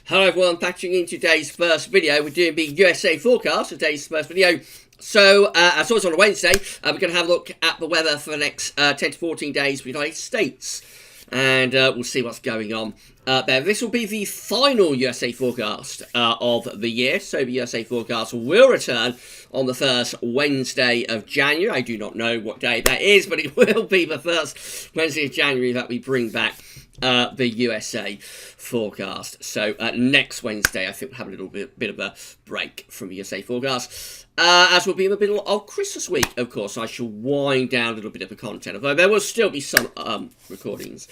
Hello everyone, patching in today's first video. We're doing the USA forecast for today's first video. So, as always on a Wednesday, we're going to have a look at the weather for the next 10 to 14 days for the United States. And we'll see what's going on there. This will be the final USA forecast of the year. So the USA forecast will return on the first Wednesday of January. I do not know what day that is, but it will be the first Wednesday of January that we bring back the USA forecast. So next Wednesday, I think we'll have a little bit of a break from the USA forecast. As we'll be in the middle of Christmas week, of course, I shall wind down a little bit of the content. Although there will still be some recordings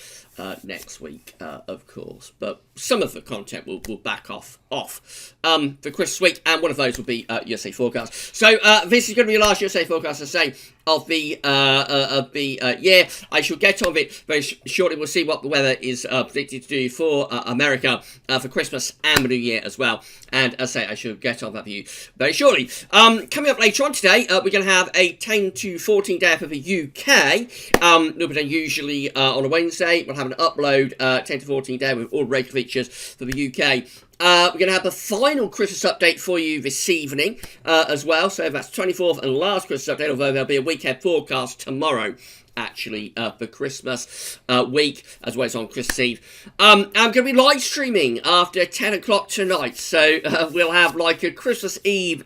next week, of course. But some of the content will back off for Christmas week, and one of those will be USA forecast. So this is going to be the last USA forecast, as I say, of the year. I shall get on it very shortly. We'll see what the weather is predicted to do for America for Christmas and the New Year as well. And as I say, I shall get on that view very shortly. Coming up later on today, we're going to have a 10 to 14 day for the UK. A little bit unusually on a Wednesday. We'll have an upload 10 to 14 day with all regular features for the UK. We're going to have the final Christmas update for you this evening as well. So that's 24th and last Christmas update, although there'll be a weekend forecast tomorrow, actually, for Christmas week, as well as on Christmas Eve. I'm going to be live streaming after 10 o'clock tonight. So we'll have like a Christmas Eve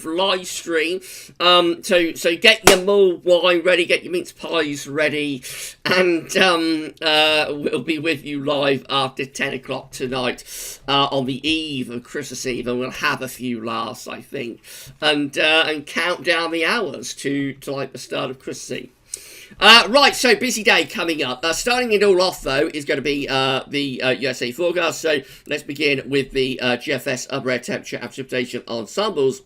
live stream. So get your mulled wine ready, get your mince pies ready, and we'll be with you live after 10 o'clock tonight on the eve of Christmas Eve, and we'll have a few laughs, I think, and count down the hours to like the start of Christmas Eve. Right, so busy day coming up. Starting it all off, though, is going to be the USA forecast. So let's begin with the GFS upper air temperature and precipitation ensembles.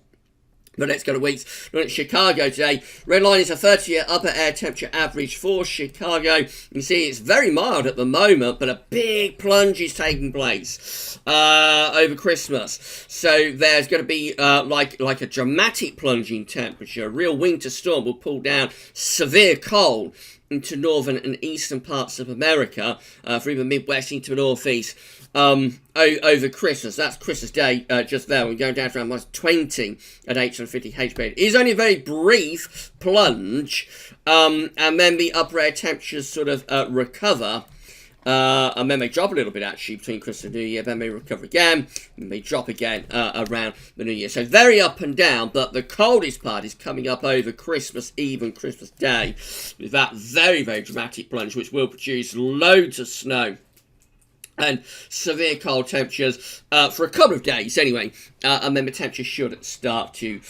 The next couple of weeks, we're at Chicago today. Red line is a 30-year upper air temperature average for Chicago. You can see it's very mild at the moment, but a big plunge is taking place over Christmas. So there's going to be like a dramatic plunge in temperature. A real winter storm will pull down severe cold into northern and eastern parts of America, through the Midwest into the northeast. Over Christmas. That's Christmas Day just there. We're going down to around minus 20 at 850 HP. It is only a very brief plunge, and then the upper air temperatures sort of recover. And then they drop a little bit, actually, between Christmas and New Year. Then they recover again, and they drop again around the New Year. So very up and down, but the coldest part is coming up over Christmas Eve and Christmas Day, with that very, very dramatic plunge, which will produce loads of snow and severe cold temperatures for a couple of days anyway, and then the temperature should start to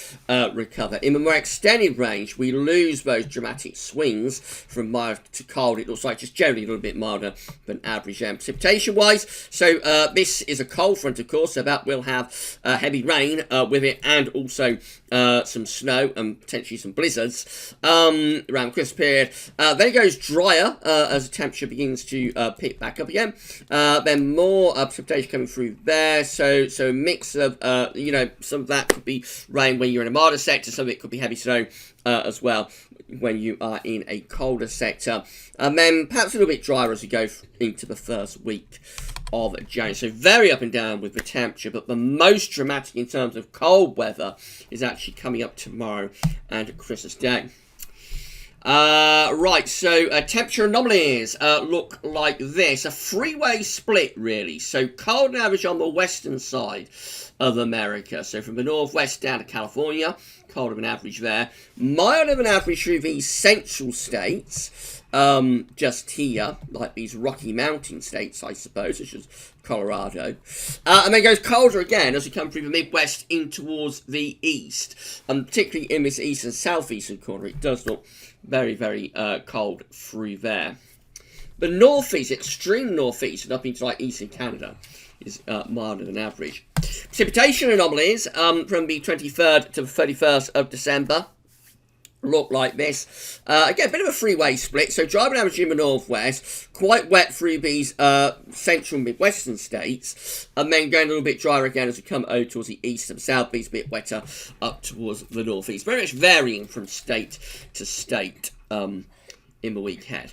recover. In the more extended range, we lose those dramatic swings from mild to cold. It looks like just generally a little bit milder than average precipitation-wise. So this is a cold front, of course, so that will have heavy rain with it, and also some snow and potentially some blizzards around the Christmas period. Then it goes drier as the temperature begins to pick back up again. Then more precipitation coming through there, so a mix of, some of that could be rain when you're in a milder sector, some of it could be heavy snow as well when you are in a colder sector. And then perhaps a little bit drier as we go into the first week of January. So very up and down with the temperature, but the most dramatic in terms of cold weather is actually coming up tomorrow and Christmas Day. Right, so temperature anomalies look like this. A three-way split, really. So cold and average on the western side of America. So from the northwest down to California, colder than average there. Milder than average through these central states, just here, like these Rocky Mountain states, I suppose, such as Colorado. And then goes colder again as we come through the Midwest in towards the east. And particularly in this east and southeastern corner, it does look very, very cold through there. The northeast, extreme northeast, and up into like eastern Canada, is milder than average. Precipitation anomalies from the 23rd to the 31st of December look like this. Again, a bit of a three-way split. So dry and average in the northwest, quite wet through these central midwestern states, and then going a little bit drier again as we come over towards the east and southeast, a bit wetter up towards the northeast. Very much varying from state to state in the week ahead.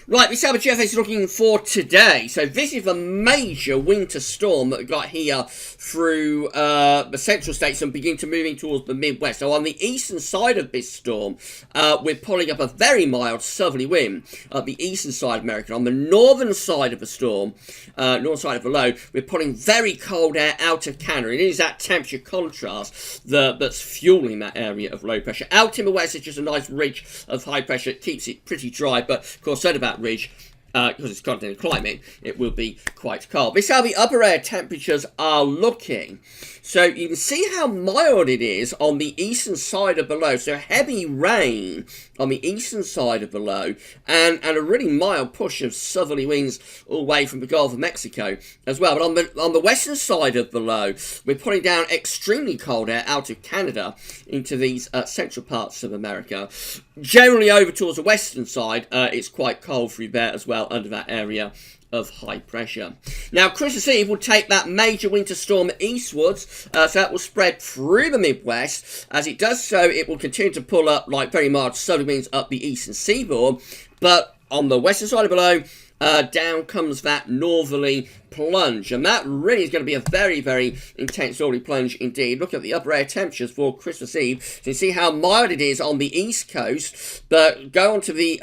Right, this is how the GFS is looking for today. So this is the major winter storm that we got here through the central states and begin to moving towards the Midwest. So on the eastern side of this storm, we're pulling up a very mild southerly wind at the eastern side of America. On the northern side of the storm, northern side of the low, we're pulling very cold air out of Canada. It is that temperature contrast that's fueling that area of low pressure. Out in the west, it's just a nice ridge of high pressure. It keeps it pretty dry, but of course, so about ridge, because it's continental climate, it will be quite cold. This is how the upper air temperatures are looking. So you can see how mild it is on the eastern side of the low. So heavy rain on the eastern side of the low, and a really mild push of southerly winds all the way from the Gulf of Mexico as well. But on the western side of the low, we're putting down extremely cold air out of Canada into these central parts of America. Generally over towards the western side, it's quite cold through there as well, under that area of high pressure. Now, Christmas Eve will take that major winter storm eastwards, so that will spread through the Midwest. As it does so, it will continue to pull up like very mild southerly winds up the eastern seaboard, but on the western side of below, down comes that northerly plunge, and that really is going to be a very, very intense northerly plunge indeed. Look at the upper air temperatures for Christmas Eve, so you see how mild it is on the east coast, but go on to the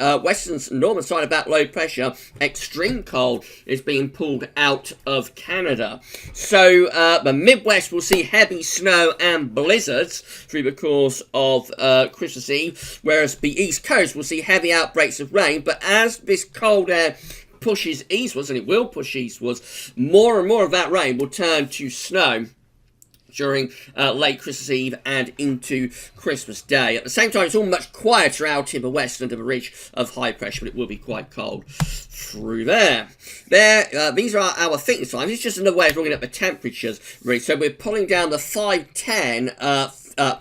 northern side of that low pressure, extreme cold is being pulled out of Canada. So the Midwest will see heavy snow and blizzards through the course of Christmas Eve, whereas the east coast will see heavy outbreaks of rain. But as this cold air pushes eastwards, and it will push eastwards, more and more of that rain will turn to snow during late Christmas Eve and into Christmas Day. At the same time, it's all much quieter out in the west under the ridge of high pressure, but it will be quite cold through there. These are our thickness lines. It's just another way of looking at the temperatures, really. So we're pulling down the 510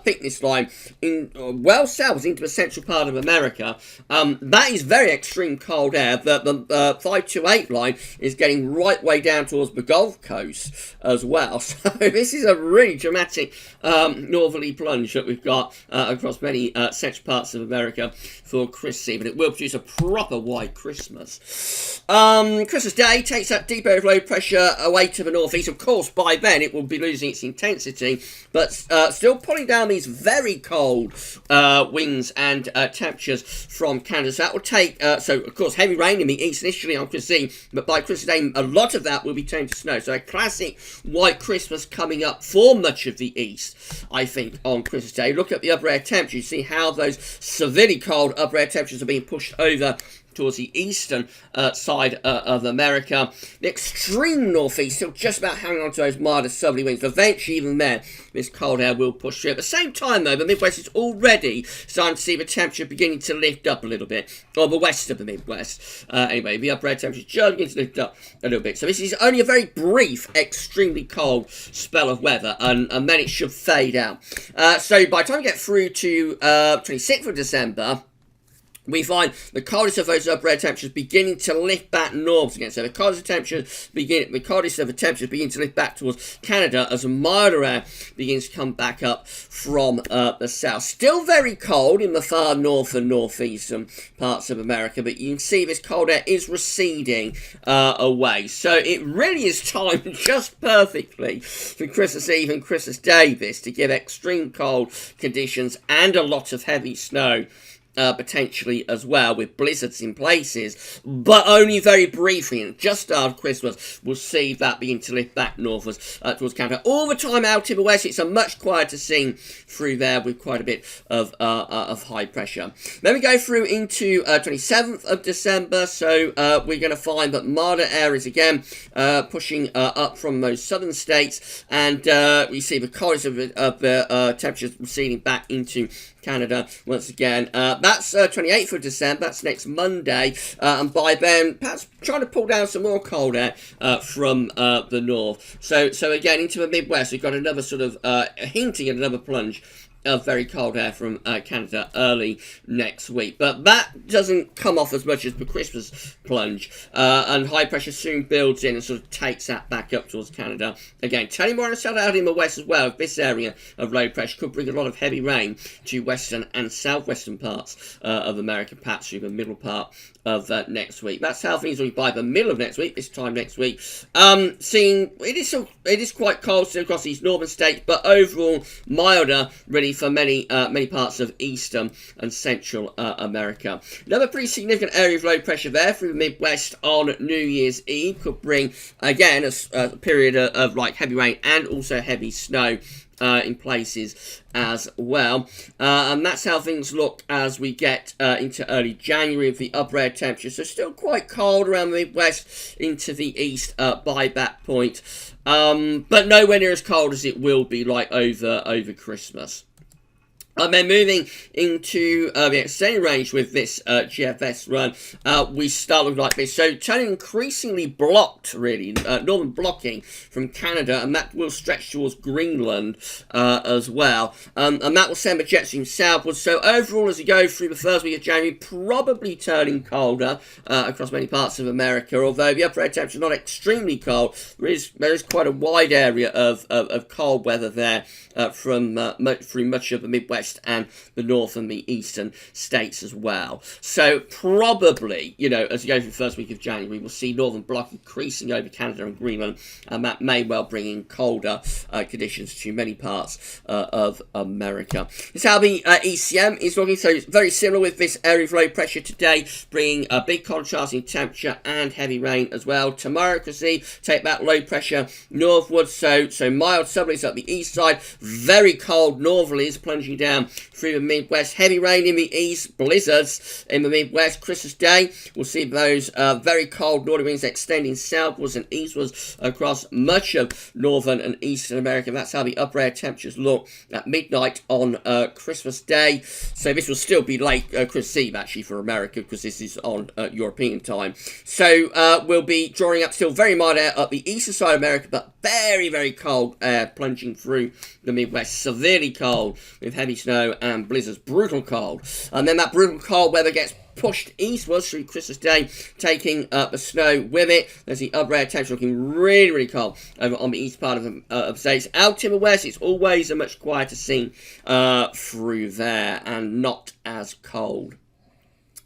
thickness line in well south into the central part of America. That is very extreme cold air. The 528 line is getting right way down towards the Gulf Coast as well. So this is a really dramatic northerly plunge that we've got across many central parts of America for Christmas Eve, and it will produce a proper white Christmas. Christmas Day takes that deep area of low pressure away to the northeast. Of course, by then it will be losing its intensity, but still pulling down these very cold winds and temperatures from Canada. So that will take, so of course, heavy rain in the east initially on Christmas Eve, but by Christmas Day, a lot of that will be turned to snow. So a classic white Christmas coming up for much of the east, I think, on Christmas Day. Look at the upper air temperature. You see how those severely cold upper air temperatures are being pushed over towards the eastern side of America. The extreme northeast still just about hanging on to those milder southerly winds. Eventually, even there, this cold air will push through. At the same time, though, the Midwest is already starting to see the temperature beginning to lift up a little bit, or the west of the Midwest. Anyway, the upper air temperature is just beginning to lift up a little bit. So this is only a very brief, extremely cold spell of weather, and then it should fade out. So by the time we get through to 26th of December, we find the coldest of those upper air temperatures beginning to lift back north again. So the coldest of the temperatures begin to lift back towards Canada as a milder air begins to come back up from the south. Still very cold in the far north and northeastern parts of America, but you can see this cold air is receding away. So it really is timed just perfectly for Christmas Eve and Christmas Day, this, to give extreme cold conditions and a lot of heavy snow. Potentially as well, with blizzards in places, but only very briefly. And just after Christmas, we'll see that begin to lift back northwards towards Canada. All the time out in the west, it's a much quieter scene through there with quite a bit of high pressure. Then we go through into 27th of December, so we're going to find that milder air is again pushing up from those southern states, and we see the coldest of the temperatures receding back into Canada once again. That's 28th of December, that's next Monday, and by then perhaps trying to pull down some more cold air from the north. So again, into the Midwest, we've got another sort of hinting at another plunge of very cold air from Canada early next week. But that doesn't come off as much as the Christmas plunge. And high pressure soon builds in and sort of takes that back up towards Canada. Again, telling more on the south out in the west as well. This area of low pressure could bring a lot of heavy rain to western and southwestern parts of America, perhaps through the middle part of next week. That's how things will be by the middle of next week, this time next week. Seeing it is quite cold still across these northern states, but overall milder really for many parts of eastern and central America. Another pretty significant area of low pressure there through the Midwest on New Year's Eve could bring again a period of like heavy rain and also heavy snow in places as well. And that's how things look as we get into early January with the upper air temperatures. So still quite cold around the Midwest into the east by that point. But nowhere near as cold as it will be like over Christmas. And then moving into the extended range with this GFS run, we start looking like this. So turning increasingly blocked, really, northern blocking from Canada, and that will stretch towards Greenland as well. And that will send the jet stream southwards. So overall, as we go through the first week of January, probably turning colder across many parts of America. Although the upper air temperature is not extremely cold, there is quite a wide area of cold weather there through much of the Midwest and the north and the eastern states as well. So probably, as we go through the first week of January, we'll see northern block increasing over Canada and Greenland, and that may well bring in colder conditions to many parts of America. This is how the ECM is looking. So it's very similar with this area of low pressure today, bringing a big contrast in temperature and heavy rain as well. Tomorrow, you can see, take that low pressure northwards, so mild southerlies up the east side, very cold northerlies plunging down through the Midwest, heavy rain in the east, blizzards in the Midwest. Christmas Day, we'll see those very cold northern winds extending southwards and eastwards across much of northern and eastern America. That's how the upper air temperatures look at midnight on Christmas Day. So this will still be late Christmas Eve actually for America, because this is on European time. So we'll be drawing up still very mild air up the eastern side of America, but very, very cold air plunging through the Midwest, severely cold with heavy snow and blizzards, brutal cold. And then that brutal cold weather gets pushed eastwards through Christmas Day, taking the snow with it. There's the upper air temperature looking really, really cold over on the east part of the states. Out in the west, it's always a much quieter scene through there and not as cold.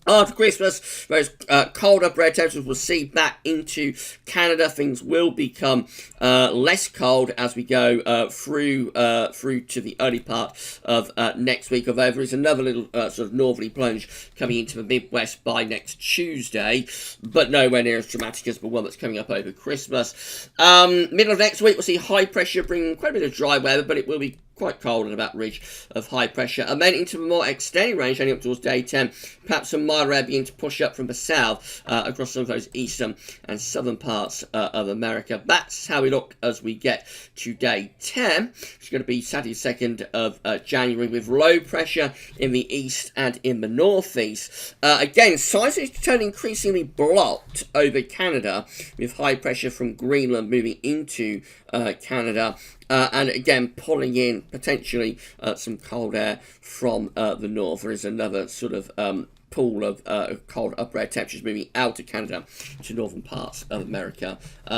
After Christmas, those cold upper air temperatures will see back into Canada. Things will become less cold as we go through to the early part of next week. Although there is another little sort of northerly plunge coming into the Midwest by next Tuesday, but nowhere near as dramatic as the one that's coming up over Christmas. Middle of next week, we'll see high pressure bringing quite a bit of dry weather, but it will be quite cold at about ridge of high pressure, and then into the more extended range, heading up towards day 10, perhaps some milder air beginning to push up from the south across some of those eastern and southern parts of America. That's how we look as we get to day 10, which is going to be Saturday 2nd of January, with low pressure in the east and in the northeast. Again, signs is turning increasingly blocked over Canada, with high pressure from Greenland moving into Canada. And again, pulling in potentially some cold air from the north. There is another sort of pool of cold upper air temperatures moving out of Canada to northern parts of America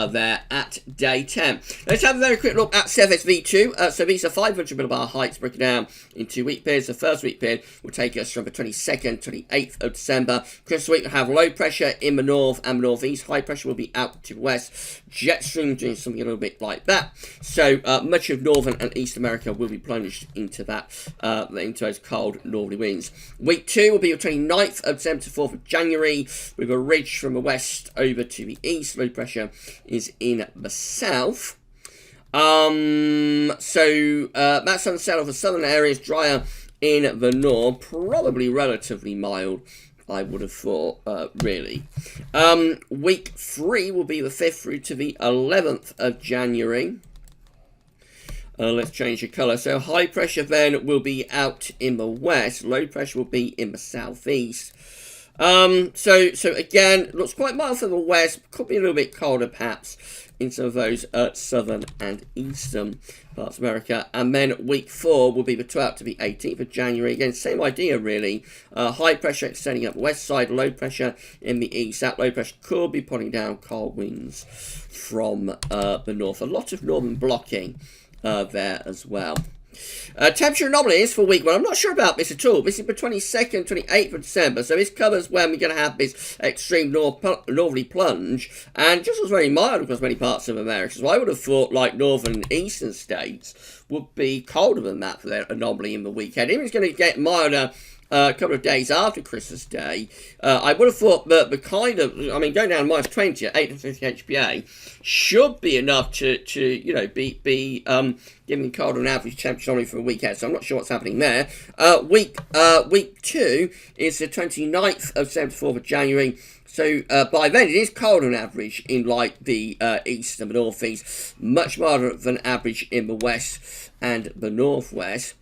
there at day 10. Let's have a very quick look at CFSV2. So these are 500 millibar heights broken down in 2 week periods. The first week period will take us from the 22nd to the 8th of December. Christmas week will have low pressure in the north and the northeast. High pressure will be out to the west. Jet stream doing something a little bit like that. So much of northern and east America will be plunged into that, into those cold northerly winds. Week 2 will be the 29th of December to 4th of January, with a ridge from the west over to the east. Low pressure is in the south. So that's on the south of the southern areas, drier in the north, probably relatively mild, I would have thought, really. Week 3 will be the 5th through to the 11th of January. Let's change the colour. So high pressure then will be out in the west. Low pressure will be in the southeast. So again, looks quite mild for the west. Could be a little bit colder, perhaps, in some of those southern and eastern parts of America. And then week 4 will be the 12th to the 18th of January. Again, same idea, really. High pressure extending up the west side, low pressure in the east. That low pressure could be putting down cold winds from the north. A lot of northern blocking there as well. Temperature anomalies for week 1. I'm not sure about this at all. This is the 22nd, 28th of December. So this covers when we're going to have this extreme northerly plunge. And just was very mild across many parts of America. So I would have thought like northern and eastern states would be colder than that for their anomaly in the weekend. Even it's going to get milder a couple of days after Christmas Day. I would have thought that the kind of, I mean, going down minus 20 at 850 HPA should be enough to you know, be giving colder an average temperature only for a weekend. So I'm not sure what's happening there. Week 2 is the 29th of 74th of January. So by then it is colder on average in like the east and the northeast, much milder than average in the west and the northwest.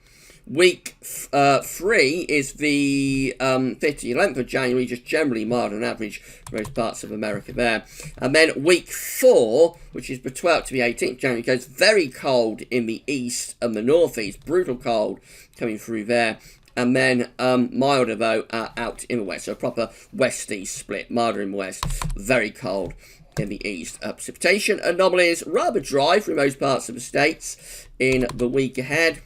Week 3 is the 11th of January, just generally mild on average for most parts of America there. And then week 4, which is the 12th to the 18th of January, goes very cold in the east and the northeast, brutal cold coming through there. And then milder, though, out in the west. So a proper west-east split, milder in the west, very cold in the east. Precipitation anomalies, rather dry for most parts of the states in the week ahead.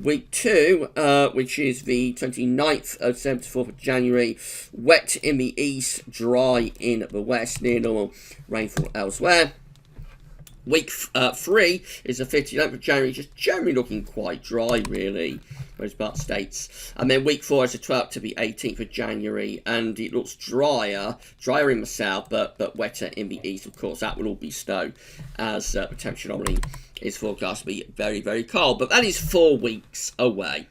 Week 2, which is the 29th of 74th of January, wet in the east, dry in the west, near normal rainfall elsewhere. Week 3 is the 15th of January, just generally looking quite dry, really, most parts of states. And then week 4 is the 12th to the 18th of January, and it looks drier in the south, but wetter in the east. Of course, that will all be snow, as the temperature anomaly is forecast to be very, very cold. But that is 4 weeks away.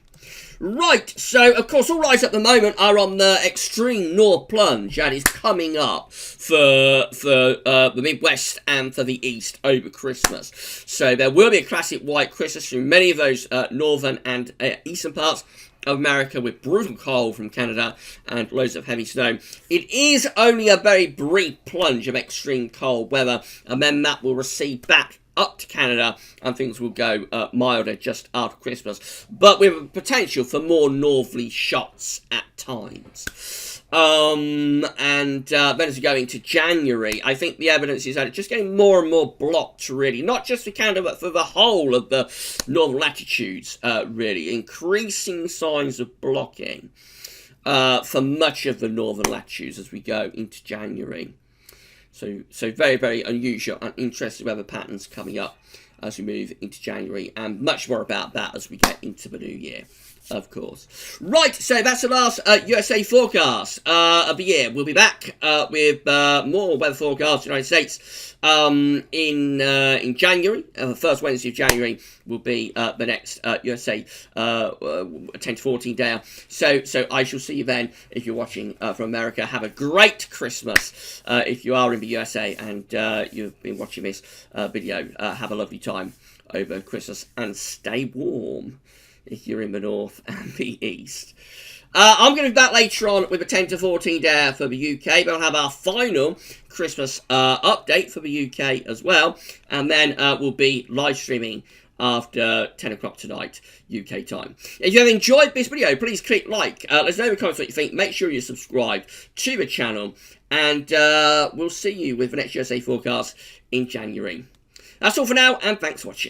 Right, so of course all eyes at the moment are on the extreme north plunge, and is coming up for the Midwest and for the East over Christmas. So there will be a classic white Christmas through many of those northern and eastern parts of America, with brutal cold from Canada and loads of heavy snow. It is only a very brief plunge of extreme cold weather, and then that will recede back up to Canada, and things will go milder just after Christmas, but with potential for more northerly shots at times. And then as we go into January, I think the evidence is that it's just getting more and more blocked, really, not just for Canada, but for the whole of the northern latitudes, really. Increasing signs of blocking for much of the northern latitudes as we go into January. So very, very unusual and interesting weather patterns coming up as we move into January, and much more about that as we get into the new year, of course. Right, so that's the last USA forecast of the year. We'll be back with more weather forecasts in the United States in January. The first Wednesday of January will be the next USA 10 to 14 day. So I shall see you then if you're watching from America. Have a great Christmas if you are in the USA and you've been watching this video. Have a lovely time over Christmas and stay warm if you're in the north and the east. I'm going to be back later on with a 10 to 14 day for the UK, but I'll have our final Christmas update for the UK as well, and then we'll be live streaming after 10 o'clock tonight UK time. If you have enjoyed this video, please click like. Let us know in the comments what you think. Make sure you subscribe to the channel, and we'll see you with the next USA forecast in January. That's all for now, and thanks for watching.